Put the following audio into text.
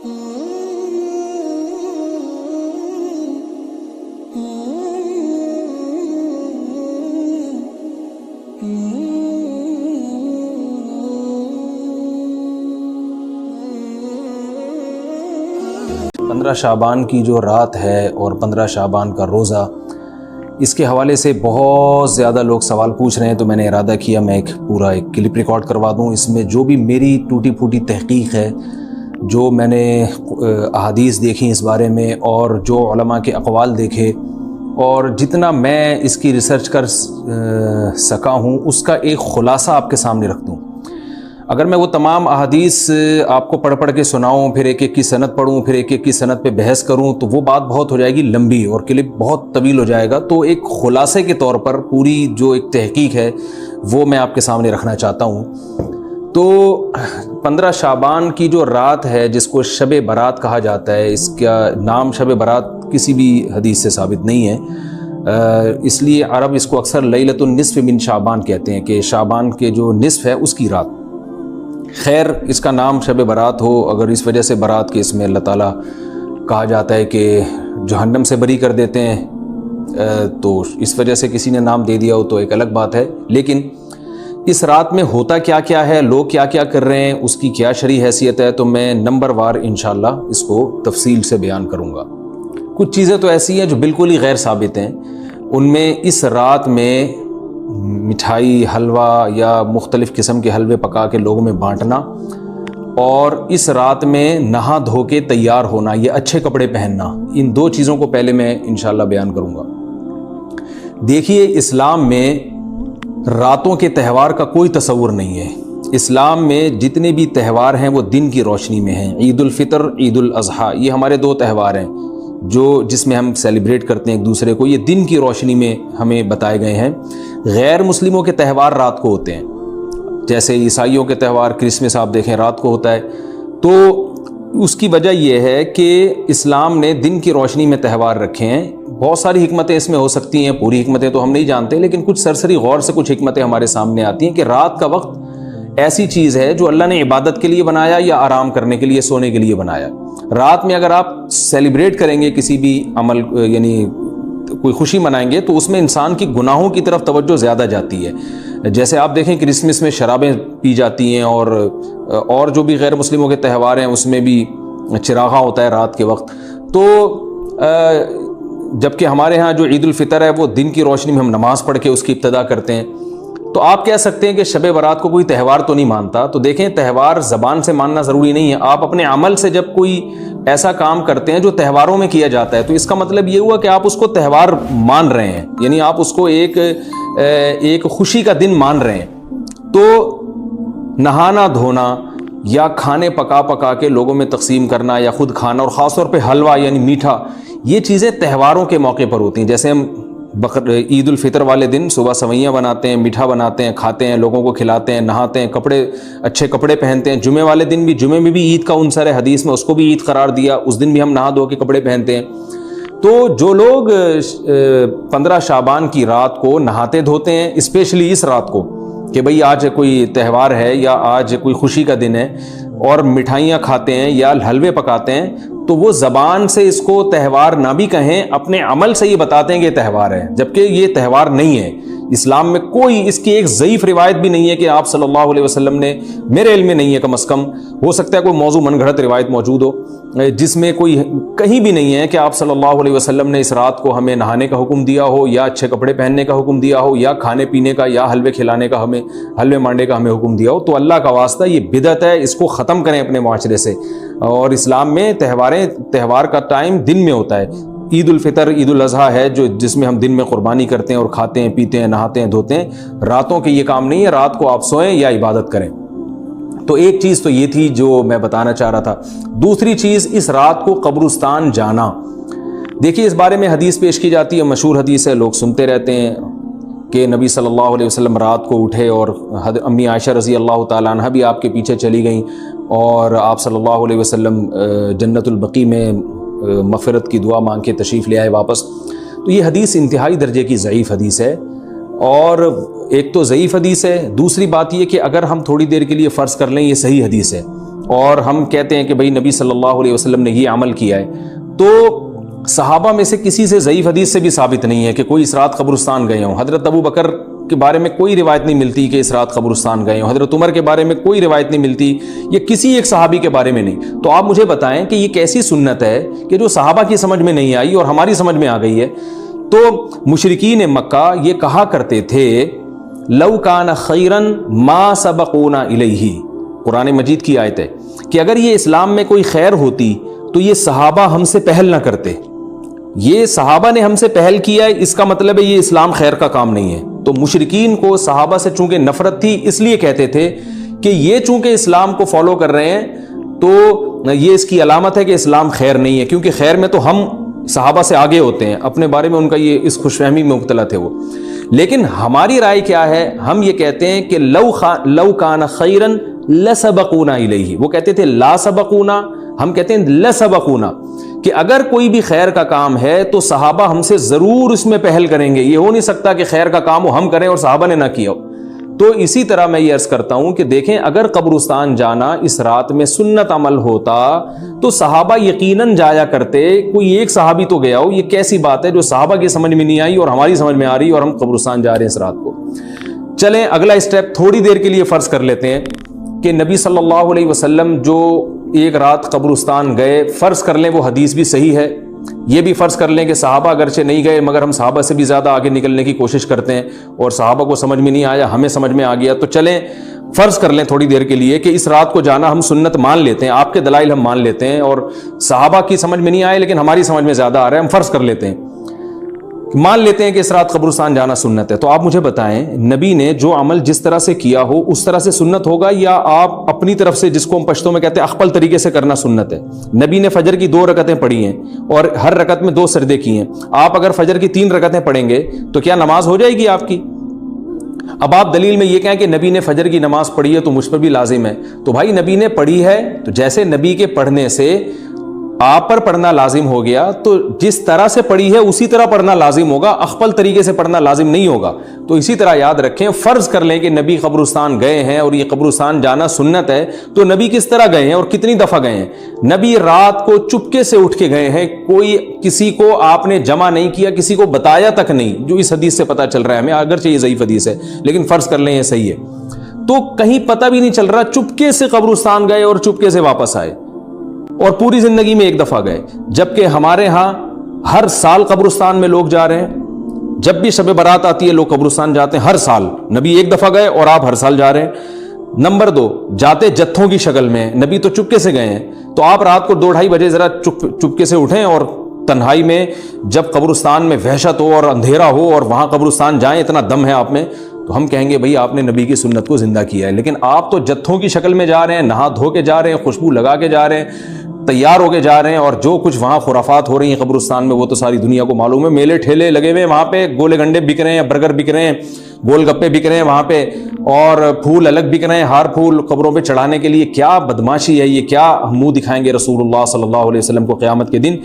پندرہ شعبان کی جو رات ہے اور 15 شعبان کا روزہ، اس کے حوالے سے بہت زیادہ لوگ سوال پوچھ رہے ہیں، تو میں نے ارادہ کیا میں ایک کلپ ریکارڈ کروا دوں۔ اس میں جو بھی میری ٹوٹی پھوٹی تحقیق ہے، جو میں نے احادیث دیکھی اس بارے میں اور جو علماء کے اقوال دیکھے اور جتنا میں اس کی ریسرچ کر سکا ہوں، اس کا ایک خلاصہ آپ کے سامنے رکھ دوں۔ اگر میں وہ تمام احادیث آپ کو پڑھ کے سناؤں، پھر ایک کی سند پڑھوں، پھر ایک کی سند پہ بحث کروں، تو وہ بات بہت ہو جائے گی لمبی اور کلپ بہت طویل ہو جائے گا۔ تو ایک خلاصے کے طور پر پوری جو ایک تحقیق ہے وہ میں آپ کے سامنے رکھنا چاہتا ہوں۔ تو 15 شعبان کی جو رات ہے، جس کو شب برات کہا جاتا ہے، اس کا نام شب برات کسی بھی حدیث سے ثابت نہیں ہے، اس لیے عرب اس کو اکثر لیلۃ النصف من شعبان کہتے ہیں کہ شعبان کے جو نصف ہے اس کی رات۔ خیر، اس کا نام شب برات ہو اگر اس وجہ سے برات کے اس میں اللہ تعالیٰ کہا جاتا ہے کہ جہنم سے بری کر دیتے ہیں، تو اس وجہ سے کسی نے نام دے دیا ہو تو ایک الگ بات ہے۔ لیکن اس رات میں ہوتا کیا کیا ہے، لوگ کیا کیا کر رہے ہیں، اس کی کیا شرعی حیثیت ہے، تو میں نمبر وار انشاءاللہ اس کو تفصیل سے بیان کروں گا۔ کچھ چیزیں تو ایسی ہیں جو بالکل ہی غیر ثابت ہیں۔ ان میں اس رات میں مٹھائی، حلوہ یا مختلف قسم کے حلوے پکا کے لوگوں میں بانٹنا، اور اس رات میں نہا دھو کے تیار ہونا یا اچھے کپڑے پہننا، ان دو چیزوں کو پہلے میں انشاءاللہ بیان کروں گا۔ دیکھیے، اسلام میں راتوں کے تہوار کا کوئی تصور نہیں ہے۔ اسلام میں جتنے بھی تہوار ہیں وہ دن کی روشنی میں ہیں۔ عید الفطر، عید الاضحیٰ، یہ ہمارے دو تہوار ہیں جس میں ہم سیلیبریٹ کرتے ہیں ایک دوسرے کو، یہ دن کی روشنی میں ہمیں بتائے گئے ہیں۔ غیر مسلموں کے تہوار رات کو ہوتے ہیں، جیسے عیسائیوں کے تہوار کرسمس آپ دیکھیں رات کو ہوتا ہے۔ تو اس کی وجہ یہ ہے کہ اسلام نے دن کی روشنی میں تہوار رکھے ہیں۔ بہت ساری حکمتیں اس میں ہو سکتی ہیں، پوری حکمتیں تو ہم نہیں جانتے، لیکن کچھ سرسری غور سے کچھ حکمتیں ہمارے سامنے آتی ہیں کہ رات کا وقت ایسی چیز ہے جو اللہ نے عبادت کے لیے بنایا یا آرام کرنے کے لیے، سونے کے لیے بنایا۔ رات میں اگر آپ سیلیبریٹ کریں گے کسی بھی عمل، یعنی کوئی خوشی منائیں گے، تو اس میں انسان کی گناہوں کی طرف توجہ زیادہ جاتی ہے۔ جیسے آپ دیکھیں کرسمس میں شرابیں پی جاتی ہیں، اور جو بھی غیر مسلموں کے تہوار ہیں اس میں بھی چراغاں ہوتا ہے رات کے وقت۔ تو جبکہ ہمارے ہاں جو عید الفطر ہے وہ دن کی روشنی میں ہم نماز پڑھ کے اس کی ابتدا کرتے ہیں۔ تو آپ کہہ سکتے ہیں کہ شب برات کو کوئی تہوار تو نہیں مانتا۔ تو دیکھیں، تہوار زبان سے ماننا ضروری نہیں ہے، آپ اپنے عمل سے جب کوئی ایسا کام کرتے ہیں جو تہواروں میں کیا جاتا ہے، تو اس کا مطلب یہ ہوا کہ آپ اس کو تہوار مان رہے ہیں، یعنی آپ اس کو ایک خوشی کا دن مان رہے ہیں۔ تو نہانا دھونا یا کھانے پکا کے لوگوں میں تقسیم کرنا یا خود کھانا، اور خاص طور پہ حلوہ یعنی میٹھا، یہ چیزیں تہواروں کے موقع پر ہوتی ہیں۔ جیسے ہم عید الفطر والے دن صبح سوئیاں بناتے ہیں، میٹھا بناتے ہیں، کھاتے ہیں، لوگوں کو کھلاتے ہیں، نہاتے ہیں، اچھے کپڑے پہنتے ہیں۔ جمعے والے دن بھی، جمعے میں بھی عید کا عنصر ہے حدیث میں، اس کو بھی عید قرار دیا، اس دن بھی ہم نہا دھو کے کپڑے پہنتے ہیں۔ تو جو لوگ 15 شعبان کی رات کو نہاتے دھوتے ہیں، اسپیشلی اس رات کو کہ بھئی آج کوئی تہوار ہے یا آج کوئی خوشی کا دن ہے، اور مٹھائیاں کھاتے ہیں یا حلوے پکاتے ہیں، تو وہ زبان سے اس کو تہوار نہ بھی کہیں، اپنے عمل سے یہ بتاتے ہیں کہ یہ تہوار ہے، جبکہ یہ تہوار نہیں ہے۔ اسلام میں کوئی اس کی ایک ضعیف روایت بھی نہیں ہے کہ آپ صلی اللہ علیہ وسلم نے، میرے علم میں نہیں ہے کم از کم، ہو سکتا ہے کوئی موضوع من گھڑت روایت موجود ہو جس میں کوئی کہیں بھی نہیں ہے کہ آپ صلی اللہ علیہ وسلم نے اس رات کو ہمیں نہانے کا حکم دیا ہو، یا اچھے کپڑے پہننے کا حکم دیا ہو، یا کھانے پینے کا یا حلوے کھلانے کا، حلوے مانڈے کا ہمیں حکم دیا ہو۔ تو اللہ کا واسطہ یہ بدعت ہے، اس کو ختم کریں اپنے معاشرے سے۔ اور اسلام میں تہوار کا ٹائم دن میں ہوتا ہے۔ عید الفطر، عید الاضحیٰ ہے جس میں ہم دن میں قربانی کرتے ہیں اور کھاتے ہیں، پیتے ہیں، نہاتے ہیں، دھوتے ہیں۔ راتوں کے یہ کام نہیں ہے، رات کو آپ سوئیں یا عبادت کریں۔ تو ایک چیز تو یہ تھی جو میں بتانا چاہ رہا تھا۔ دوسری چیز، اس رات کو قبرستان جانا۔ دیکھیے، اس بارے میں حدیث پیش کی جاتی ہے، مشہور حدیث ہے، لوگ سنتے رہتے ہیں کہ نبی صلی اللہ علیہ وسلم رات کو اٹھے اور امی عائشہ رضی اللہ تعالیٰ عنہ بھی آپ کے پیچھے چلی گئیں، اور آپ صلی اللہ علیہ وسلم جنت البقیع میں مغفرت کی دعا مانگ کے تشریف لے آئے واپس۔ تو یہ حدیث انتہائی درجے کی ضعیف حدیث ہے، اور ایک تو ضعیف حدیث ہے، دوسری بات یہ کہ اگر ہم تھوڑی دیر کے لیے فرض کر لیں یہ صحیح حدیث ہے، اور ہم کہتے ہیں کہ بھئی نبی صلی اللہ علیہ وسلم نے یہ عمل کیا ہے، تو صحابہ میں سے کسی سے ضعیف حدیث سے بھی ثابت نہیں ہے کہ کوئی اس رات قبرستان گئے ہوں۔ حضرت ابو بکر کے بارے میں کوئی روایت نہیں ملتی کہ اس رات قبرستان گئے ہوں، حضرت عمر کے بارے میں کوئی روایت نہیں ملتی، یہ کسی ایک صحابی کے بارے میں نہیں۔ تو آپ مجھے بتائیں کہ یہ کیسی سنت ہے کہ جو صحابہ کی سمجھ میں نہیں آئی اور ہماری سمجھ میں آ گئی ہے؟ تو مشرکین مکہ یہ کہا کرتے تھے لو کان خیرن ما سبقونا الیہ، قرآن مجید کی آیت ہے کہ اگر یہ اسلام میں کوئی خیر ہوتی تو یہ صحابہ ہم سے پہل نہ کرتے، یہ صحابہ نے ہم سے پہل کیا ہے، اس کا مطلب ہے یہ اسلام خیر کا کام نہیں ہے۔ تو مشرکین کو صحابہ سے چونکہ نفرت تھی، اس لیے کہتے تھے کہ یہ چونکہ اسلام کو فالو کر رہے ہیں تو یہ اس کی علامت ہے کہ اسلام خیر نہیں ہے، کیونکہ خیر میں تو ہم صحابہ سے آگے ہوتے ہیں، اپنے بارے میں ان کا یہ اس خوش فہمی میں مبتلا تھے وہ۔ لیکن ہماری رائے کیا ہے؟ ہم یہ کہتے ہیں کہ لو کان خیرن لسبقونا الیہ، وہ کہتے تھے لا سبقونا، ہم کہتے ہیں لسبقونا، کہ اگر کوئی بھی خیر کا کام ہے تو صحابہ ہم سے ضرور اس میں پہل کریں گے، یہ ہو نہیں سکتا کہ خیر کا کام ہم کریں اور صحابہ نے نہ کیا ہو۔ تو اسی طرح میں یہ عرض کرتا ہوں کہ دیکھیں اگر قبرستان جانا اس رات میں سنت عمل ہوتا تو صحابہ یقیناً جایا کرتے، کوئی ایک صحابی تو گیا ہو، یہ کیسی بات ہے جو صحابہ کی سمجھ میں نہیں آئی اور ہماری سمجھ میں آ رہی اور ہم قبرستان جا رہے ہیں اس رات کو۔ چلیں اگلا اسٹیپ تھوڑی دیر کے لیے فرض کر لیتے ہیں کہ نبی صلی اللہ علیہ وسلم جو ایک رات قبرستان گئے، فرض کر لیں وہ حدیث بھی صحیح ہے، یہ بھی فرض کر لیں کہ صحابہ اگرچہ نہیں گئے مگر ہم صحابہ سے بھی زیادہ آگے نکلنے کی کوشش کرتے ہیں اور صحابہ کو سمجھ میں نہیں آیا، ہمیں سمجھ میں آ گیا، تو چلیں فرض کر لیں تھوڑی دیر کے لیے کہ اس رات کو جانا ہم سنت مان لیتے ہیں، آپ کے دلائل ہم مان لیتے ہیں اور صحابہ کی سمجھ میں نہیں آئے لیکن ہماری سمجھ میں زیادہ آ رہا ہے، ہم فرض کر لیتے ہیں، مان لیتے ہیں کہ اس رات قبرستان جانا سنت ہے۔ تو آپ مجھے بتائیں نبی نے جو عمل جس طرح سے کیا ہو اس طرح سے سنت ہوگا یا آپ اپنی طرف سے، جس کو ہم پشتوں میں کہتے ہیں اخپل طریقے سے کرنا سنت ہے؟ نبی نے فجر کی 2 رکعتیں پڑھی ہیں اور ہر رکعت میں 2 سجدے کیے ہیں، آپ اگر فجر کی 3 رکعتیں پڑھیں گے تو کیا نماز ہو جائے گی آپ کی؟ اب آپ دلیل میں یہ کہیں کہ نبی نے فجر کی نماز پڑھی ہے تو مجھ پر بھی لازم ہے، تو بھائی نبی نے پڑھی ہے تو جیسے نبی کے پڑھنے سے آپ پر پڑھنا لازم ہو گیا تو جس طرح سے پڑھی ہے اسی طرح پڑھنا لازم ہوگا، اخپل طریقے سے پڑھنا لازم نہیں ہوگا۔ تو اسی طرح یاد رکھیں، فرض کر لیں کہ نبی قبرستان گئے ہیں اور یہ قبرستان جانا سنت ہے، تو نبی کس طرح گئے ہیں اور کتنی دفعہ گئے ہیں؟ نبی رات کو چپکے سے اٹھ کے گئے ہیں، کوئی کسی کو آپ نے جمع نہیں کیا، کسی کو بتایا تک نہیں، جو اس حدیث سے پتہ چل رہا ہے ہمیں، اگرچہ یہ ضعیف حدیث ہے لیکن فرض کر لیں یہ صحیح ہے، تو کہیں پتہ بھی نہیں چل رہا، چپکے سے قبرستان گئے اور چپکے سے واپس آئے اور پوری زندگی میں ایک دفعہ گئے، جبکہ ہمارے ہاں ہر سال قبرستان میں لوگ جا رہے ہیں، جب بھی شب برات آتی ہے لوگ قبرستان جاتے ہیں، ہر سال نبی ایک دفعہ گئے اور آپ ہر سال جا رہے ہیں۔ نمبر 2، جاتے جتھوں کی شکل میں، نبی تو چپکے سے گئے ہیں، تو آپ رات کو 2-2:30 بجے ذرا چپکے سے اٹھیں اور تنہائی میں جب قبرستان میں وحشت ہو اور اندھیرا ہو اور وہاں قبرستان جائیں، اتنا دم ہے آپ میں، تو ہم کہیں گے بھئی آپ نے نبی کی سنت کو زندہ کیا ہے۔ لیکن آپ تو جتھوں کی شکل میں جا رہے ہیں، نہا دھو کے جا رہے ہیں، خوشبو لگا کے جا رہے ہیں، تیار ہو کے جا رہے ہیں، اور جو کچھ وہاں خرافات ہو رہی ہیں قبرستان میں وہ تو ساری دنیا کو معلوم ہے، میلے ٹھیلے لگے ہوئے ہیں وہاں پہ، گولے گنڈے بک رہے ہیں، برگر بک رہے ہیں، گول گپے بک رہے ہیں وہاں پہ، اور پھول الگ بک رہے ہیں، ہار پھول قبروں پہ چڑھانے کے لیے۔ کیا بدماشی ہے یہ، کیا منہ دکھائیں گے رسول اللہ صلی اللہ علیہ وسلم کو قیامت کے دن؟